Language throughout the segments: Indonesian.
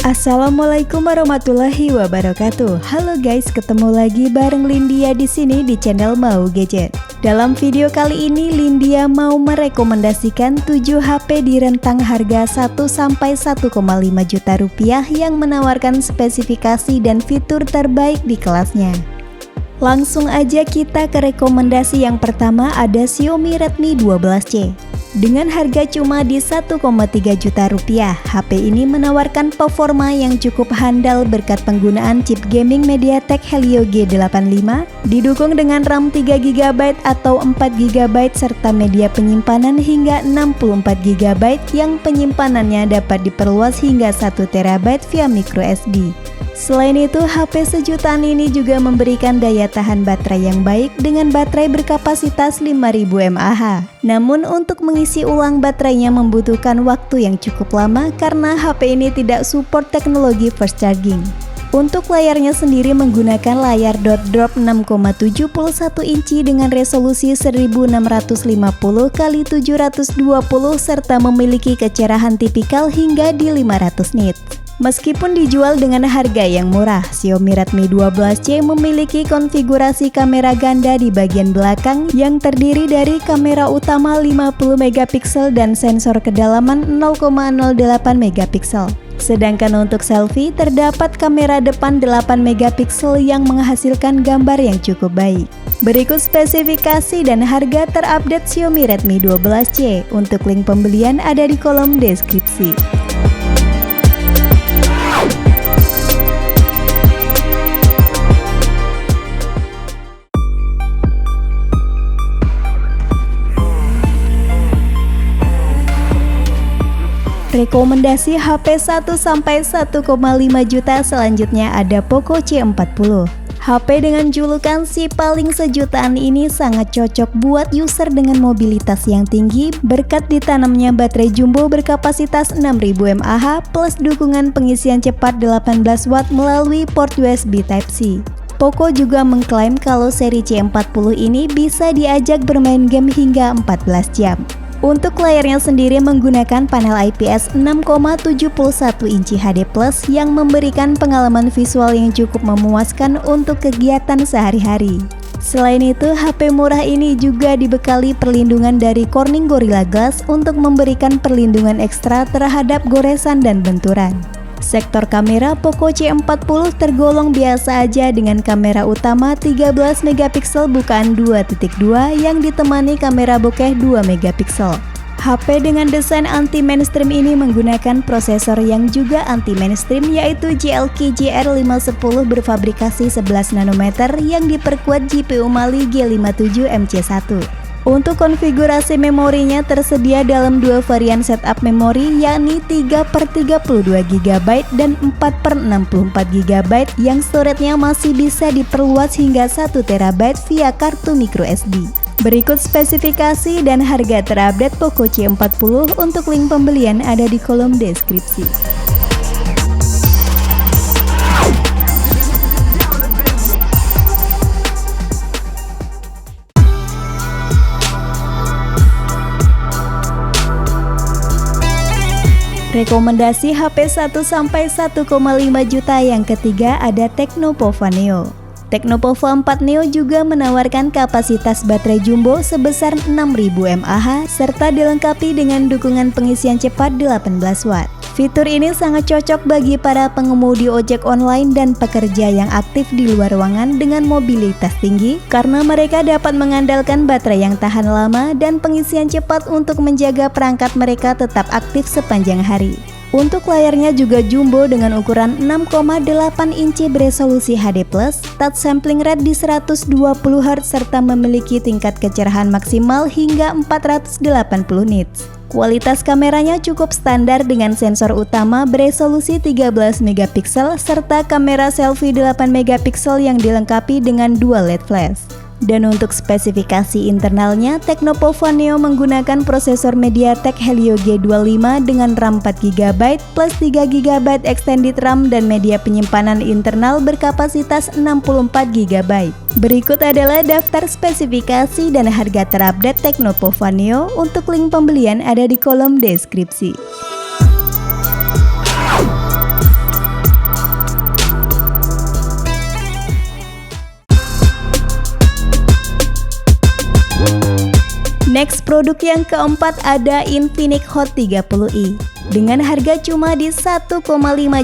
Assalamualaikum warahmatullahi wabarakatuh. Halo guys, ketemu lagi bareng Lindia di sini di channel Mau Gadget. Dalam video kali ini Lindia mau merekomendasikan 7 HP di rentang harga 1 sampai 1,5 juta rupiah yang menawarkan spesifikasi dan fitur terbaik di kelasnya. Langsung aja kita ke rekomendasi yang pertama, ada Xiaomi Redmi 12C. Dengan harga cuma di 1,3 juta rupiah, HP ini menawarkan performa yang cukup handal berkat penggunaan chip gaming MediaTek Helio G85, didukung dengan RAM 3GB atau 4GB serta media penyimpanan hingga 64GB yang penyimpanannya dapat diperluas hingga 1TB via microSD. Selain itu, HP sejutaan ini juga memberikan daya tahan baterai yang baik dengan baterai berkapasitas 5000 mAh. Namun untuk mengisi ulang baterainya membutuhkan waktu yang cukup lama karena HP ini tidak support teknologi fast charging. Untuk layarnya sendiri menggunakan layar dot drop 6,71 inci dengan resolusi 1650x720 serta memiliki kecerahan tipikal hingga di 500 nits. Meskipun dijual dengan harga yang murah, Xiaomi Redmi 12C memiliki konfigurasi kamera ganda di bagian belakang yang terdiri dari kamera utama 50MP dan sensor kedalaman 0,08 MP. Sedangkan untuk selfie, terdapat kamera depan 8MP yang menghasilkan gambar yang cukup baik. Berikut spesifikasi dan harga terupdate Xiaomi Redmi 12C. Untuk link pembelian ada di kolom deskripsi. Rekomendasi HP 1 sampai 1,5 juta selanjutnya ada Poco C40. HP dengan julukan si paling sejutaan ini sangat cocok buat user dengan mobilitas yang tinggi berkat ditanamnya baterai jumbo berkapasitas 6000 mAh plus dukungan pengisian cepat 18W melalui port USB Type-C. Poco juga mengklaim kalau seri C40 ini bisa diajak bermain game hingga 14 jam. Untuk layarnya sendiri menggunakan panel IPS 6,71 inci HD+ yang memberikan pengalaman visual yang cukup memuaskan untuk kegiatan sehari-hari. Selain itu, HP murah ini juga dibekali perlindungan dari Corning Gorilla Glass untuk memberikan perlindungan ekstra terhadap goresan dan benturan. Sektor kamera, Poco C40 tergolong biasa aja dengan kamera utama 13MP bukaan 2.2 yang ditemani kamera bokeh 2MP. HP dengan desain anti-mainstream ini menggunakan prosesor yang juga anti-mainstream yaitu GLQ GR510 berfabrikasi 11 nanometer yang diperkuat GPU Mali G57 MC1. Untuk konfigurasi memorinya tersedia dalam 2 varian setup memori yakni 3/32GB dan 4/64GB yang storage-nya masih bisa diperluas hingga 1TB via kartu microSD. Berikut spesifikasi dan harga terupdate Poco C40. Untuk link pembelian ada di kolom deskripsi. Rekomendasi HP 1 sampai 1,5 juta yang ketiga ada Tecno Pova Neo. Tecno Pova 4 Neo juga menawarkan kapasitas baterai jumbo sebesar 6000 mAh serta dilengkapi dengan dukungan pengisian cepat 18W. Fitur ini sangat cocok bagi para pengemudi ojek online dan pekerja yang aktif di luar ruangan dengan mobilitas tinggi karena mereka dapat mengandalkan baterai yang tahan lama dan pengisian cepat untuk menjaga perangkat mereka tetap aktif sepanjang hari. Untuk layarnya juga jumbo dengan ukuran 6,8 inci beresolusi HD+, touch sampling rate di 120Hz serta memiliki tingkat kecerahan maksimal hingga 480 nits. Kualitas kameranya cukup standar dengan sensor utama beresolusi 13MP serta kamera selfie 8MP yang dilengkapi dengan dual LED flash. Dan untuk spesifikasi internalnya, Tecno Pova Neo menggunakan prosesor MediaTek Helio G25 dengan RAM 4GB plus 3GB extended RAM dan media penyimpanan internal berkapasitas 64GB. Berikut adalah daftar spesifikasi dan harga terupdate Tecno Pova Neo. Untuk link pembelian ada di kolom deskripsi. Next, produk yang keempat ada Infinix Hot 30i. Dengan harga cuma di 1,5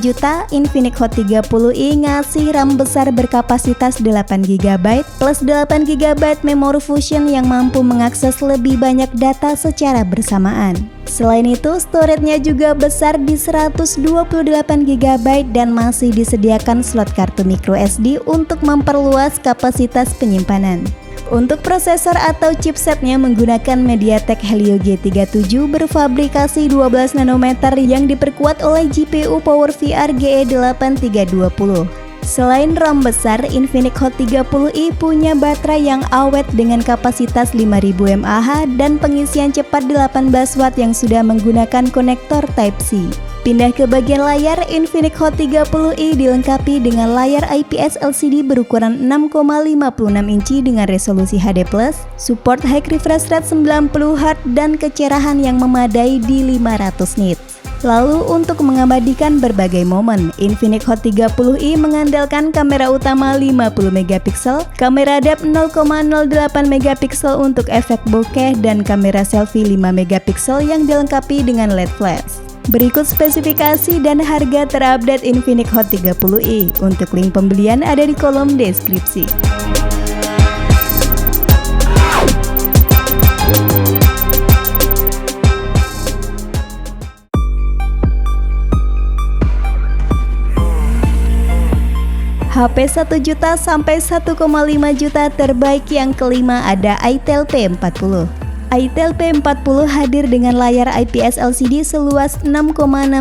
juta, Infinix Hot 30i ngasih RAM besar berkapasitas 8GB plus 8GB memori fusion yang mampu mengakses lebih banyak data secara bersamaan. Selain itu, storage-nya juga besar di 128GB dan masih disediakan slot kartu microSD untuk memperluas kapasitas penyimpanan. Untuk prosesor atau chipsetnya menggunakan MediaTek Helio G37 berfabrikasi 12 nanometer yang diperkuat oleh GPU PowerVR GE8320. Selain RAM besar, Infinix Hot 30i punya baterai yang awet dengan kapasitas 5000 mAh dan pengisian cepat 18 Watt yang sudah menggunakan konektor Type-C. Pindah ke bagian layar, Infinix Hot 30i dilengkapi dengan layar IPS LCD berukuran 6,56 inci dengan resolusi HD+, support high refresh rate 90Hz dan kecerahan yang memadai di 500 nits. Lalu untuk mengabadikan berbagai momen, Infinix Hot 30i mengandalkan kamera utama 50MP, kamera depth 0,08 megapiksel untuk efek bokeh dan kamera selfie 5MP yang dilengkapi dengan LED flash. Berikut spesifikasi dan harga terupdate Infinix Hot 30i. Untuk link pembelian ada di kolom deskripsi. HP 1 juta sampai 1,5 juta terbaik yang kelima ada Itel P40. Itel P40 hadir dengan layar IPS LCD seluas 6,6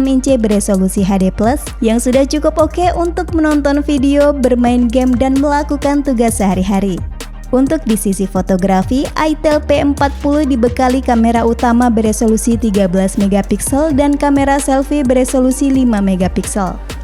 inci beresolusi HD+, yang sudah cukup oke untuk menonton video, bermain game, dan melakukan tugas sehari-hari. Untuk di sisi fotografi, Itel P40 dibekali kamera utama beresolusi 13MP dan kamera selfie beresolusi 5MP.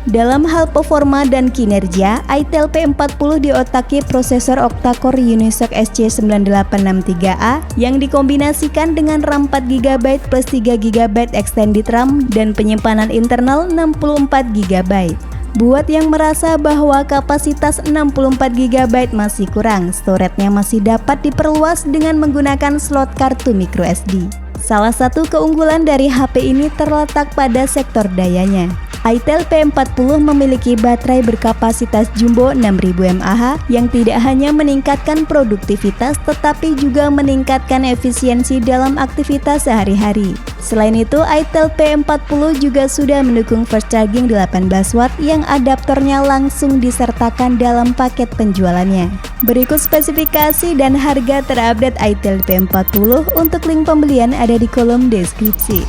Dalam hal performa dan kinerja, Itel P40 diotaki prosesor octa-core Unisoc SC9863A yang dikombinasikan dengan RAM 4GB plus 3GB extended RAM dan penyimpanan internal 64GB. Buat yang merasa bahwa kapasitas 64GB masih kurang, storage-nya masih dapat diperluas dengan menggunakan slot kartu microSD. Salah satu keunggulan dari HP ini terletak pada sektor dayanya. Itel P40 memiliki baterai berkapasitas jumbo 6000 mAh yang tidak hanya meningkatkan produktivitas tetapi juga meningkatkan efisiensi dalam aktivitas sehari-hari. Selain itu, Itel P40 juga sudah mendukung fast charging 18 Watt yang adaptornya langsung disertakan dalam paket penjualannya. Berikut spesifikasi dan harga terupdate Itel P40. Untuk link pembelian ada di kolom deskripsi.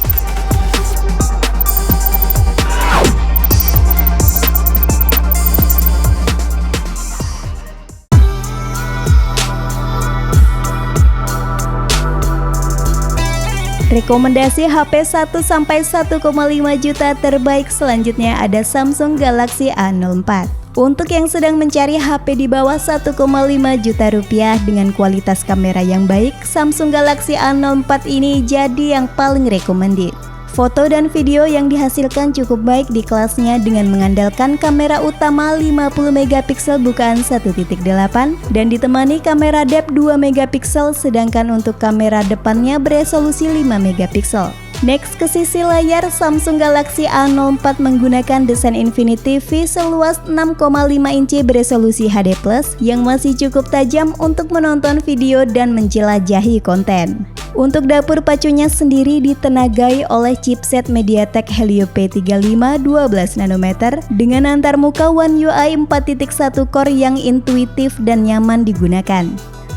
Rekomendasi HP 1 sampai 1,5 juta terbaik selanjutnya ada Samsung Galaxy A04. Untuk yang sedang mencari HP di bawah 1,5 juta rupiah dengan kualitas kamera yang baik, Samsung Galaxy A04 ini jadi yang paling recommended. Foto dan video yang dihasilkan cukup baik di kelasnya dengan mengandalkan kamera utama 50MP bukaan 1.8 dan ditemani kamera depth 2MP sedangkan untuk kamera depannya beresolusi 5MP. Next, ke sisi layar, Samsung Galaxy A04 menggunakan desain Infinity V seluas 6,5 inci beresolusi HD+, yang masih cukup tajam untuk menonton video dan menjelajahi konten. Untuk dapur pacunya sendiri ditenagai oleh chipset MediaTek Helio P35 12 nanometer dengan antarmuka One UI 4.1 core yang intuitif dan nyaman digunakan.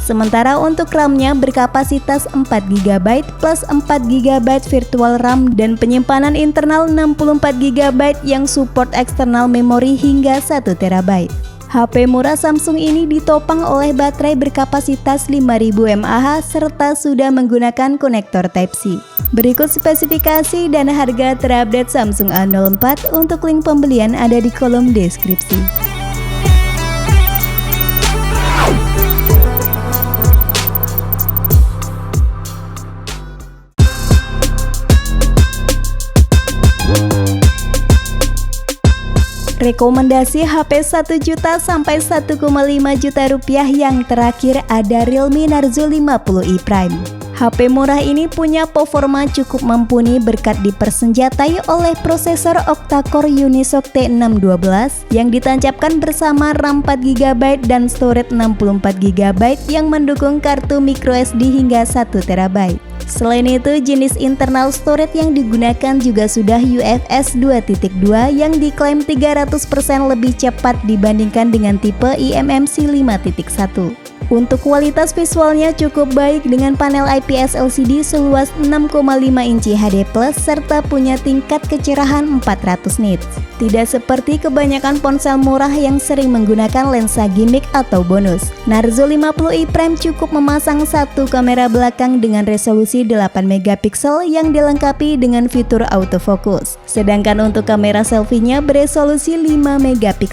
Sementara untuk RAM-nya berkapasitas 4GB plus 4GB virtual RAM dan penyimpanan internal 64GB yang support eksternal memori hingga 1TB. HP murah Samsung ini ditopang oleh baterai berkapasitas 5000 mAh serta sudah menggunakan konektor Type-C. Berikut spesifikasi dan harga terupdate Samsung A04. Untuk link pembelian ada di kolom deskripsi. Rekomendasi HP 1 juta sampai 1,5 juta rupiah yang terakhir ada Realme Narzo 50i Prime. HP murah ini punya performa cukup mumpuni berkat dipersenjatai oleh prosesor octa-core Unisoc T612 yang ditancapkan bersama RAM 4GB dan storage 64GB yang mendukung kartu microSD hingga 1TB. Selain itu, jenis internal storage yang digunakan juga sudah UFS 2.2 yang diklaim 300% lebih cepat dibandingkan dengan tipe eMMC 5.1. Untuk kualitas visualnya cukup baik dengan panel IPS LCD seluas 6,5 inci HD+, serta punya tingkat kecerahan 400 nits. Tidak seperti kebanyakan ponsel murah yang sering menggunakan lensa gimmick atau bonus. Narzo 50i Prime cukup memasang satu kamera belakang dengan resolusi 8 MP yang dilengkapi dengan fitur autofocus. Sedangkan untuk kamera selfie-nya beresolusi 5 MP.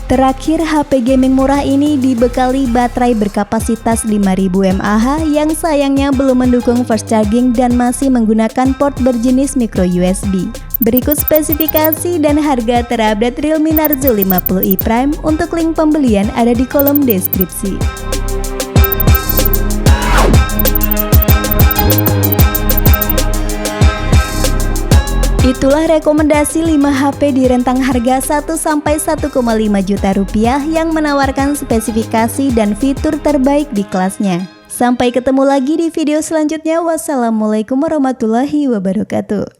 Terakhir, HP gaming murah ini dibekali baterai berkapasitas 5000 mAh yang sayangnya belum mendukung fast charging dan masih menggunakan port berjenis micro USB. Berikut spesifikasi dan harga terupdate Realme Narzo 50i Prime. Untuk link pembelian ada di kolom deskripsi. Itulah rekomendasi 5 HP di rentang harga 1-1,5 juta rupiah yang menawarkan spesifikasi dan fitur terbaik di kelasnya. Sampai ketemu lagi di video selanjutnya. Wassalamualaikum warahmatullahi wabarakatuh.